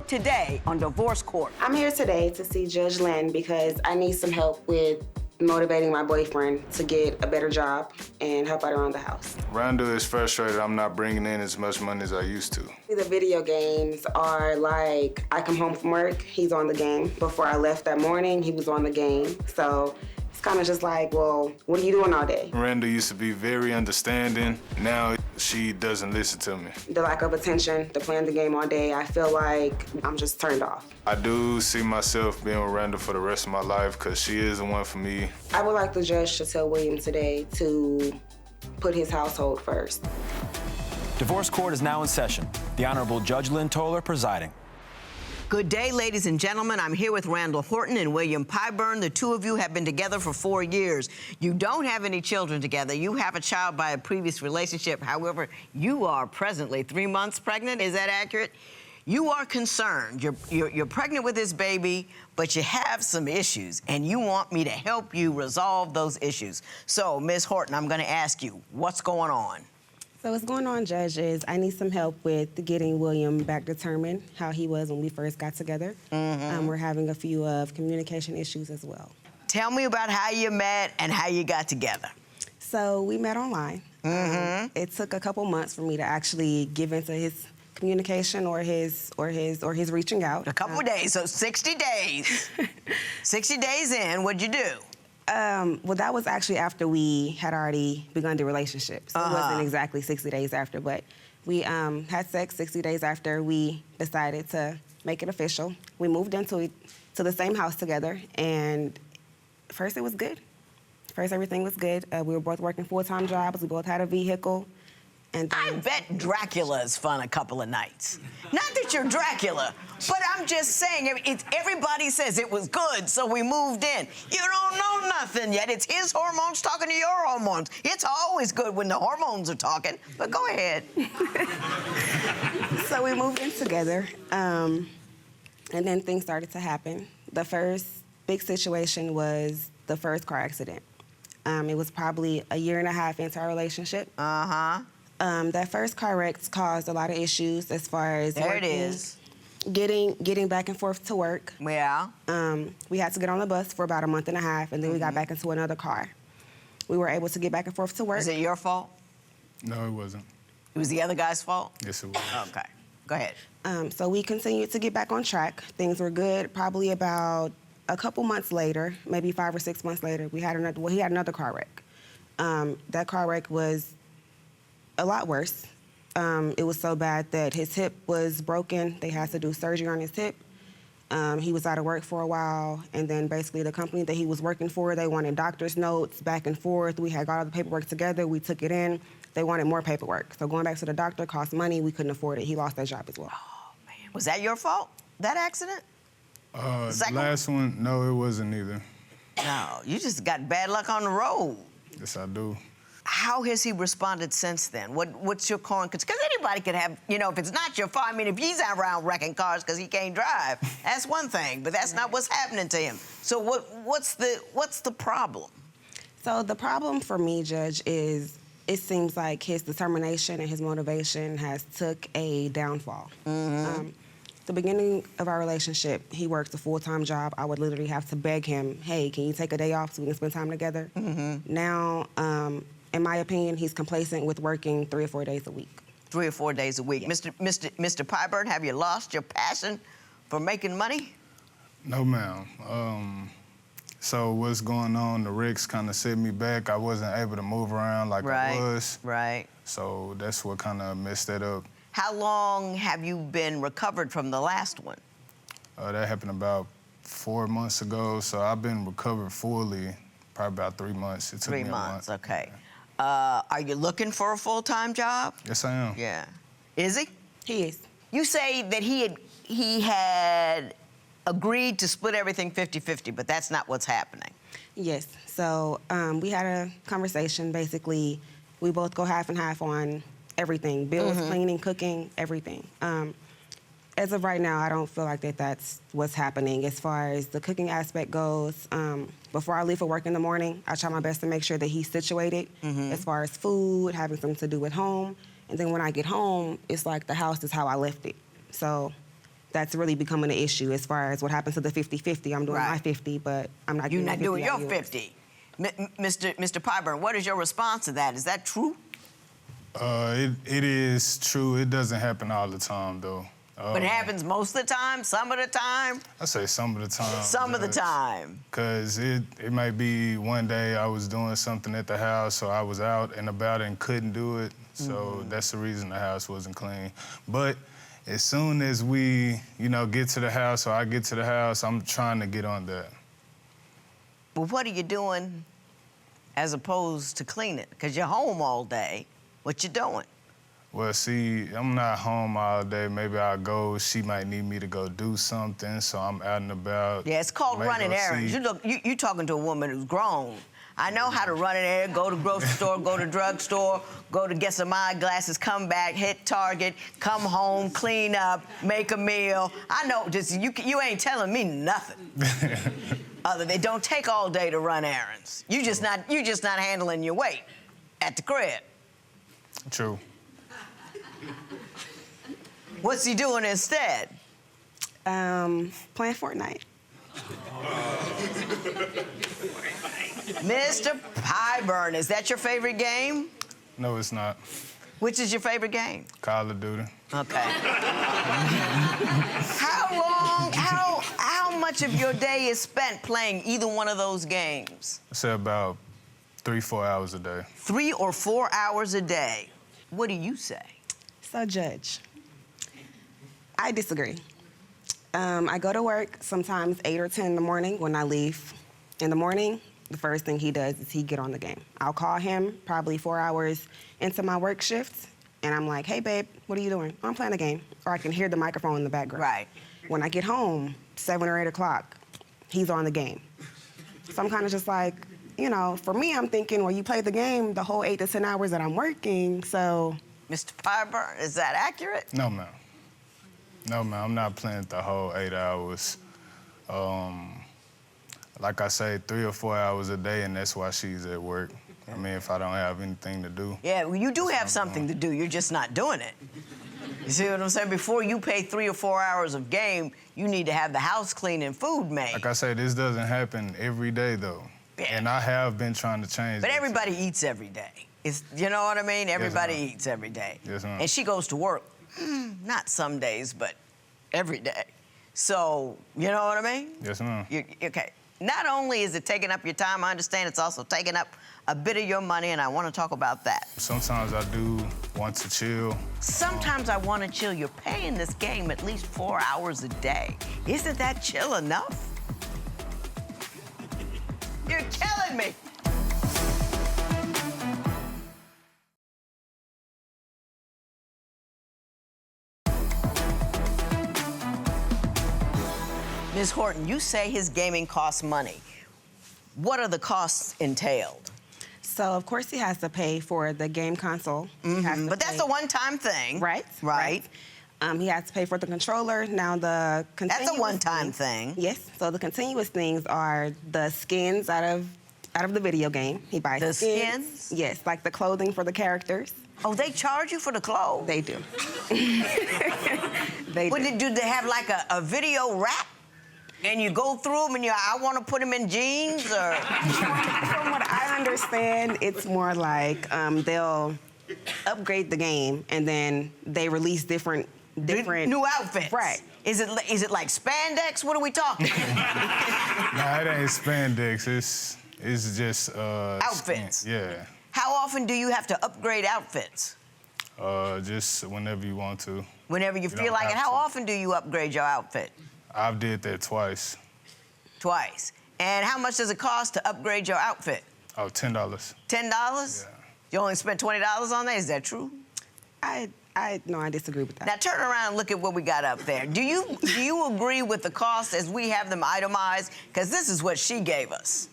Today on Divorce Court. I'm here today to see Judge Lynn because I need some help with motivating my boyfriend to get a better job and help out around the house. Randal is frustrated I'm not bringing in as much money as I used to. The video games are like, I come home from work, he's on the game. Before I left that morning, he was on the game. So it's kind of just like, well, what are you doing all day? Randal used to be very understanding. Now she doesn't listen to me. The lack of attention, the playing the game all day, I feel like I'm just turned off. I do see myself being with Randal for the rest of my life because she is the one for me. I would like the judge to tell William today to put his household first. Divorce Court is now in session. The Honorable Judge Lynn Toler presiding. Good day, ladies and gentlemen. I'm here with Randal Horton and William Pyburn. The two of you have been together for 4 years. You don't have any children together. You have a child by a previous relationship. However, you are presently 3 months pregnant. Is that accurate? You are concerned. You're pregnant with this baby, but you have some issues, and you want me to help you resolve those issues. So, Ms. Horton, I'm going to ask you, what's going on? So what's going on, Judge, is I need some help with getting William back determined how he was when we first got together. We're having a few of communication issues as well. Tell me about how you met and how you got together. So we met online. It took a couple months for me to actually give into his communication or his reaching out. A couple of days, so 60 days. 60 days in, what'd you do? Well, that was actually after we had already begun the relationship. So it wasn't exactly 60 days after, but we had sex 60 days after we decided to make it official. We moved into the same house together, and first it was good. First, everything was good. We were both working full-time jobs. We both had a vehicle. And I bet Dracula's fun a couple of nights. Not that you're Dracula, but I'm just saying, everybody says it was good, so we moved in. You don't know nothing yet. It's his hormones talking to your hormones. It's always good when the hormones are talking, but go ahead. So we moved in together, and then things started to happen. The first big situation was the first car accident. It was probably 1.5 years into our relationship. That first car wreck caused a lot of issues as far as getting back and forth to work. Yeah. We had to get on the bus for about 1.5 months, and then we got back into another car. We were able to get back and forth to work. Is it your fault? No, it wasn't. It was the other guy's fault? Yes, it was. Okay, go ahead. So we continued to get back on track. Things were good. Probably about a couple months later, maybe 5 or 6 months later, he had another car wreck. That car wreck was a lot worse. It was so bad that his hip was broken. They had to do surgery on his hip. He was out of work for a while, and then basically the company that he was working for, they wanted doctor's notes back and forth. We had got all the paperwork together. We took it in. They wanted more paperwork. So going back to the doctor cost money. We couldn't afford it. He lost that job as well. Oh, man. Was that your fault, that accident? The last one, no, it wasn't either. No, you just got bad luck on the road. Yes, I do. How has he responded since then? What's your current? Because anybody could have, if it's not your fault. I mean, if he's out around wrecking cars because he can't drive, that's one thing. But that's not what's happening to him. So what's the problem? So the problem for me, Judge, is it seems like his determination and his motivation has took a downfall. The beginning of our relationship, he works a full-time job. I would literally have to beg him, hey, can you take a day off so we can spend time together? Now, in my opinion, he's complacent with working 3 or 4 days a week. 3 or 4 days a week. Yes. Mr. Pyburn, have you lost your passion for making money? No, ma'am. So what's going on, the wrecks kind of set me back. I wasn't able to move around like I was. Right. So that's what kind of messed that up. How long have you been recovered from the last one? That happened about 4 months ago, so I've been recovered fully probably about 3 months. It took 3 me months, a month. okay. Are you looking for a full-time job? Yes, I am. Yeah. Is he? He is. You say that he had agreed to split everything 50-50, but that's not what's happening. Yes. So we had a conversation. Basically, we both go half and half on everything. Bills, cleaning, cooking, everything. As of right now, I don't feel like that's what's happening. As far as the cooking aspect goes, before I leave for work in the morning, I try my best to make sure that he's situated as far as food, having something to do at home. And then when I get home, it's like the house is how I left it. So that's really becoming an issue as far as what happens to the 50-50. I'm doing Right. my 50, but I'm not You're getting not 50 doing out your of yours. 50. Mr. Pyburn, what is your response to that? Is that true? It is true. It doesn't happen all the time, though. But it happens most of the time, some of the time? I say some of the time. Some of the time. Because it might be one day I was doing something at the house, or I was out and about and couldn't do it. So that's the reason the house wasn't clean. But as soon as we, get to the house, or I get to the house, I'm trying to get on that. But what are you doing as opposed to cleaning? Because you're home all day. What you doing? Well, see, I'm not home all day. Maybe I'll go. She might need me to go do something, so I'm out and about. Yeah, it's called Might running go errands. see- You talking to a woman who's grown. I know how to run an errand, go to grocery store, go to drugstore, go to get some eyeglasses, come back, hit Target, come home, clean up, make a meal. I know, just you ain't telling me nothing. They don't take all day to run errands. You just not handling your weight at the crib. True. What's he doing instead? Playing Fortnite. Mr. Pyburn, is that your favorite game? No, it's not. Which is your favorite game? Call of Duty. Okay. How much of your day is spent playing either one of those games? I say about 3-4 hours a day. 3 or 4 hours a day. What do you say? So, Judge, I disagree. I go to work sometimes 8 or 10 in the morning. When I leave in the morning, the first thing he does is he get on the game. I'll call him probably 4 hours into my work shift, and I'm like, hey, babe, what are you doing? I'm playing a game. Or I can hear the microphone in the background. Right. When I get home, 7 or 8 o'clock, he's on the game. So I'm kind of just like, for me, I'm thinking, well, you play the game the whole 8 to 10 hours that I'm working, so... Mr. Pyburn, is that accurate? No, ma'am. No, ma'am. I'm not playing the whole 8 hours. Like I say, 3 or 4 hours a day, and that's why she's at work. I mean, if I don't have anything to do. Yeah, well, you do have something to do. You're just not doing it. You see what I'm saying? Before you pay 3 or 4 hours of game, you need to have the house clean and food made. Like I say, this doesn't happen every day, though. Yeah. And I have been trying to change But that. everybody eats every day. You know what I mean? Everybody ma'am. eats every day. Yes, ma'am. And she goes to work, not some days, but every day. So, you know what I mean? Yes, ma'am. Okay. Not only is it taking up your time, I understand it's also taking up a bit of your money, and I want to talk about that. Sometimes I do want to chill. Sometimes I want to chill. You're paying this game at least 4 hours a day. Isn't that chill enough? You're killing me. Ms. Horton, you say his gaming costs money. What are the costs entailed? So, of course, he has to pay for the game console. He has to But that's pay- a one-time thing. Right. Right. He has to pay for the controller. Now, the continuous That's a one-time things- thing. Yes. So the continuous things are the skins out of the video game. He buys The skins. skins? Yes, like the clothing for the characters. Oh, they charge you for the clothes? They do. They What, do. do they have like a video wrap? And you go through them and I want to put them in jeans or... From what I understand, it's more like they'll upgrade the game and then they release different New outfits. Right. Is it like spandex? What are we talking? Nah, it ain't spandex. It's just Outfits. skin. Yeah. How often do you have to upgrade outfits? Just whenever you want to. Whenever you feel don't like it. have How to. often do you upgrade your outfit? I've did that twice. Twice. And how much does it cost to upgrade your outfit? Oh, $10. $10? Yeah. You only spent $20 on that? Is that true? No, I disagree with that. Now turn around and look at what we got up there. Do you agree with the costs as we have them itemized? Because this is what she gave us.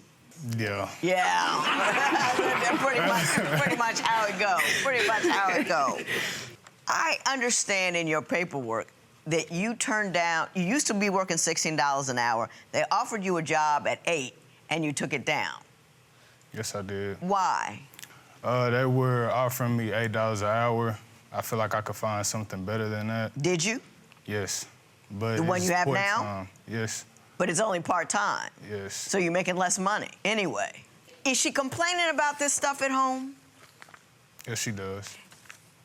Yeah. Yeah. pretty much how it goes. Pretty much how it goes. I understand in your paperwork that you turned down, you used to be working $16 an hour. They offered you a job at $8 and you took it down. Yes, I did. Why? They were offering me $8 an hour. I feel like I could find something better than that. Did you? Yes. But The one it's you have now? part-time. Yes, But it's only part-time. yes. So you're making less money anyway. Is she complaining about this stuff at home? Yes, she does.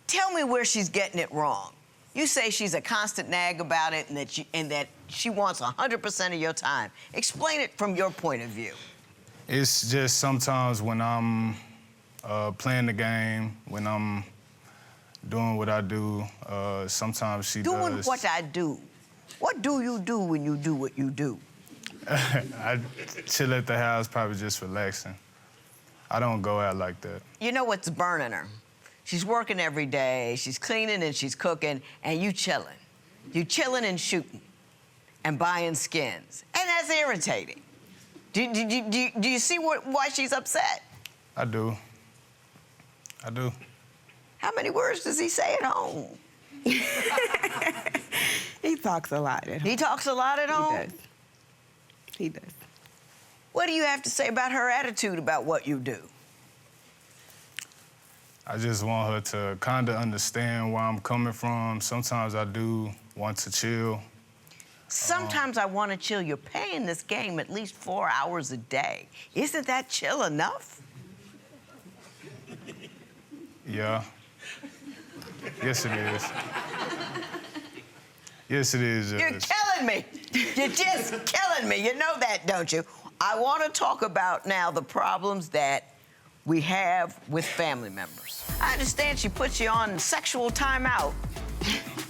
Tell me where she's getting it wrong. You say she's a constant nag about it and that she wants 100% of your time. Explain it from your point of view. It's just sometimes when I'm playing the game, when I'm doing what I do, sometimes she Doing does. what I do. What do you do when you do what you do? I chill at the house, probably just relaxing. I don't go out like that. You know what's burning her? She's working every day, she's cleaning and she's cooking, and you chilling. You chilling and shooting and buying skins. And that's irritating. Do you see why she's upset? I do. I do. How many words does he say at home? He talks a lot at home. He talks a lot at home? He does. He does. What do you have to say about her attitude about what you do? I just want her to kind of understand where I'm coming from. Sometimes I do want to chill. Sometimes I want to chill. You're paying this game at least 4 hours a day. Isn't that chill enough? Yeah. Yes, it is. Yes, it is. You're killing me. You're just killing me. You know that, don't you? I want to talk about now the problems that we have with family members. I understand she puts you on sexual timeout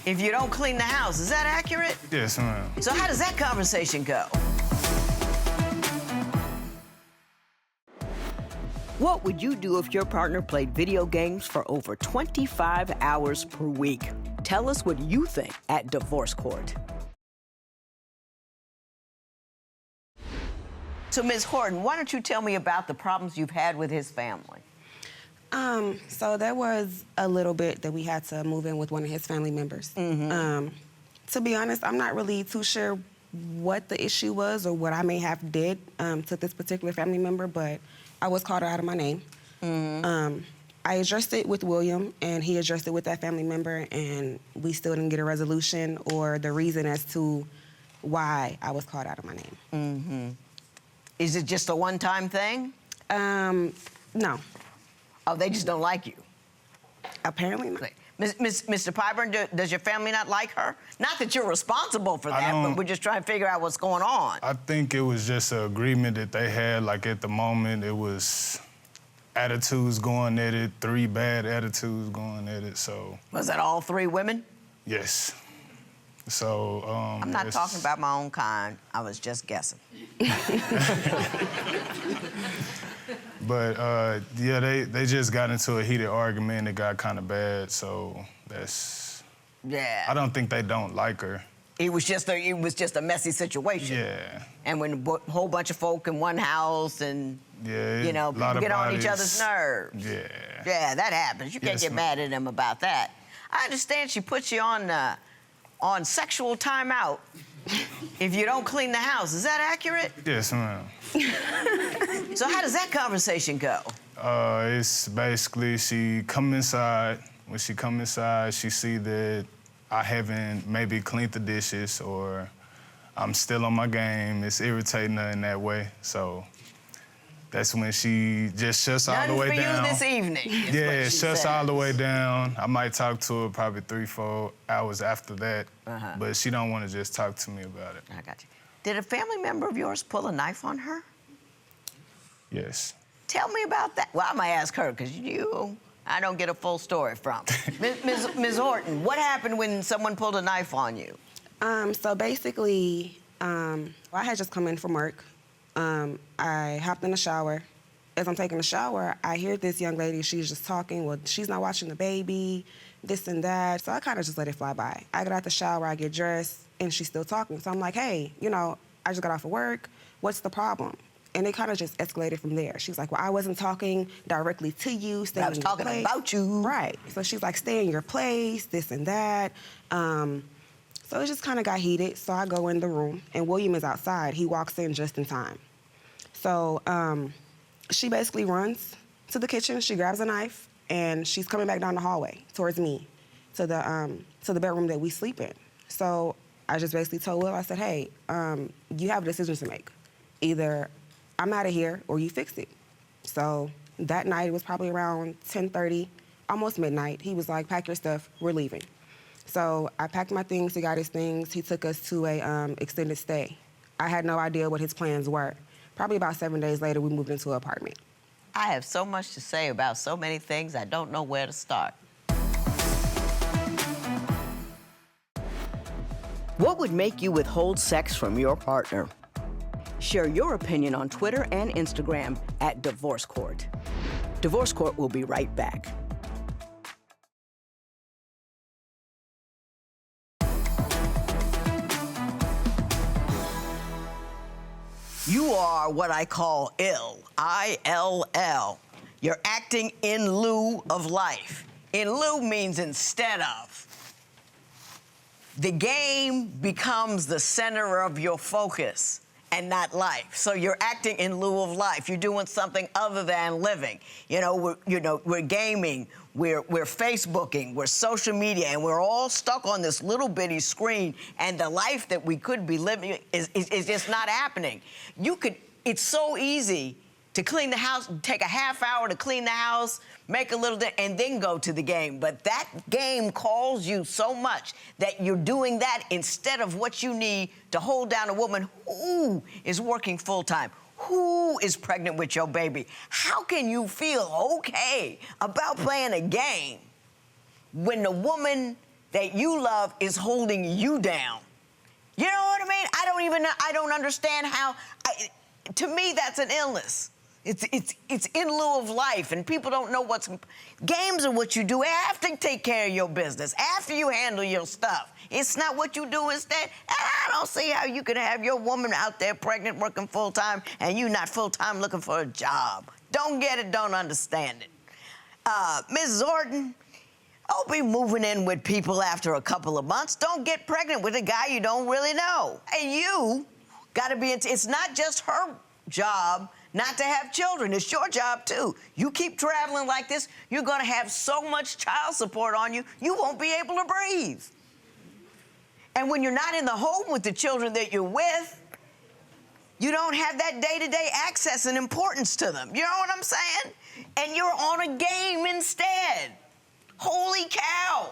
if you don't clean the house. Is that accurate? Yes, ma'am. So how does that conversation go? What would you do if your partner played video games for over 25 hours per week? Tell us what you think at Divorce Court. So, Ms. Horton, why don't you tell me about the problems you've had with his family? So there was a little bit that we had to move in with one of his family members. To be honest, I'm not really too sure what the issue was or what I may have did to this particular family member, but I was called out of my name. I addressed it with William, and he addressed it with that family member, and we still didn't get a resolution or the reason as to why I was called out of my name. Is it just a one-time thing? No, Oh, they just don't like you. apparently not. Mr. Pyburn, does your family not like her? Not that you're responsible for that, but we're just trying to figure out what's going on. I think it was just an agreement that they had. Like at the moment, it was attitudes going at it, 3 bad attitudes going at it. So Was that all 3 women? yes. So I'm not talking about my own kind. I was just guessing. But yeah, they just got into a heated argument. It got kind of bad. So that's. Yeah. I don't think they don't like her. It was just a messy situation. Yeah. And when a whole bunch of folk in one house and Yeah. you know, a lot people of get on each bodies. other's nerves. Yeah. Yeah, that happens. You can't Yes, get ma'am. mad at them about that. I understand she puts you on sexual timeout if you don't clean the house. Is that accurate? Yes, ma'am. So how does that conversation go? It's basically she come inside. When she come inside, she see that I haven't maybe cleaned the dishes or I'm still on my game. It's irritating her in that way. So that's when she just shuts all the None way for down. you this evening. is Yeah, what it she shuts all the says. way down. I might talk to her probably 3-4 hours after that, but she don't want to just talk to me about it. I got you. Did a family member of yours pull a knife on her? Yes. Tell me about that. Well, I might ask her because I don't get a full story from. Ms. Horton, what happened when someone pulled a knife on you? So basically, I had just come in from work. I hopped in the shower. As I'm taking a shower, I hear this young lady, she's just talking, well, she's not watching the baby, this and that. So I kind of just let it fly by. I get out the shower, I get dressed, and she's still talking. So I'm like, hey, I just got off of work. What's the problem? And it kind of just escalated from there. She's like, well, I wasn't talking directly to you. Stay I was in your talking place. about you. Right. So she's like, stay in your place, this and that. So it just kind of got heated. So I go in the room, and William is outside. He walks in just in time. So she basically runs to the kitchen. She grabs a knife, and she's coming back down the hallway towards me, to the bedroom that we sleep in. So I just basically told Will, I said, hey, you have a decision to make. Either I'm out of here or you fix it. So that night, it was probably around 10:30, almost midnight. He was like, pack your stuff, we're leaving. So I packed my things, he got his things. He took us to a extended stay. I had no idea what his plans were. Probably about 7 days later, we moved into an apartment. I have so much to say about so many things, I don't know where to start. What would make you withhold sex from your partner? Share your opinion on Twitter and Instagram at Divorce Court. Divorce Court will be right back. You are what I call ill, I-L-L. You're acting in lieu of life. In lieu means instead of. The game becomes the center of your focus and not life. So you're acting in lieu of life. You're doing something other than living. We're gaming, we're Facebooking, we're social media, and we're all stuck on this little bitty screen, and the life that we could be living is just not happening. It's so easy to clean the house, take a half hour to clean the house, make a little, and then go to the game. But that game calls you so much that you're doing that instead of what you need to hold down a woman who is working full-time, who is pregnant with your baby. How can you feel okay about playing a game when the woman that you love is holding you down? You know what I mean? I don't understand how, to me, that's an illness. It's in lieu of life, and people don't know games are what you do after you take care of your business, after you handle your stuff. It's not what you do instead. And I don't see how you can have your woman out there pregnant, working full-time, and you not full-time looking for a job. Don't get it, don't understand it. Mrs. Horton, don't be moving in with people after a couple of months. Don't get pregnant with a guy you don't really know. And you gotta be, it's not just her job not to have children. It's your job, too. You keep traveling like this, you're gonna have so much child support on you, you won't be able to breathe. And when you're not in the home with the children that you're with, you don't have that day-to-day access and importance to them. You know what I'm saying? And you're on a game instead. Holy cow.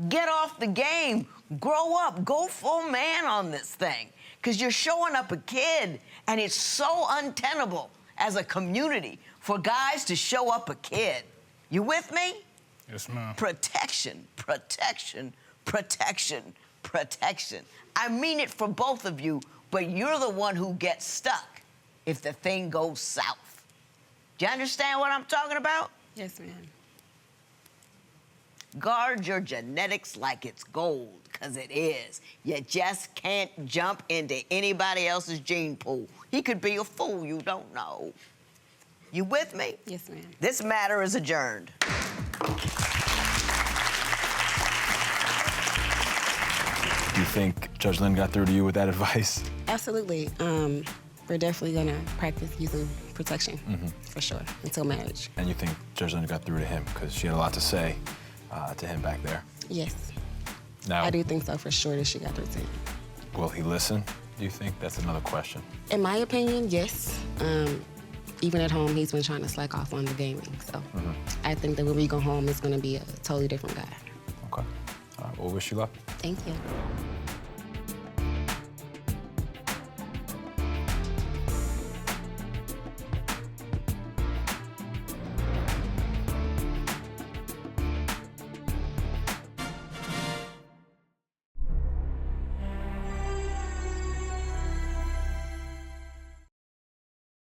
Get off the game. Grow up. Go full man on this thing. Because you're showing up a kid, and it's so untenable as a community for guys to show up a kid. You with me? Yes, ma'am. Protection, protection, protection, protection. I mean it for both of you, but you're the one who gets stuck if the thing goes south. Do you understand what I'm talking about? Yes, ma'am. Guard your genetics like it's gold, because it is. You just can't jump into anybody else's gene pool. He could be a fool, you don't know. You with me? Yes, ma'am. This matter is adjourned. Do you think Judge Lynn got through to you with that advice? Absolutely. We're definitely gonna practice using protection, for sure, until marriage. And you think Judge Lynn got through to him because she had a lot to say to him back there? Yes. Now, I do think so, for sure, that she got through to him. will he listen, do you think? That's another question. In my opinion, yes. Even at home, he's been trying to slack off on the gaming. So I think that when we go home, it's gonna be a totally different guy. Okay. All right, well, wish you luck. Thank you.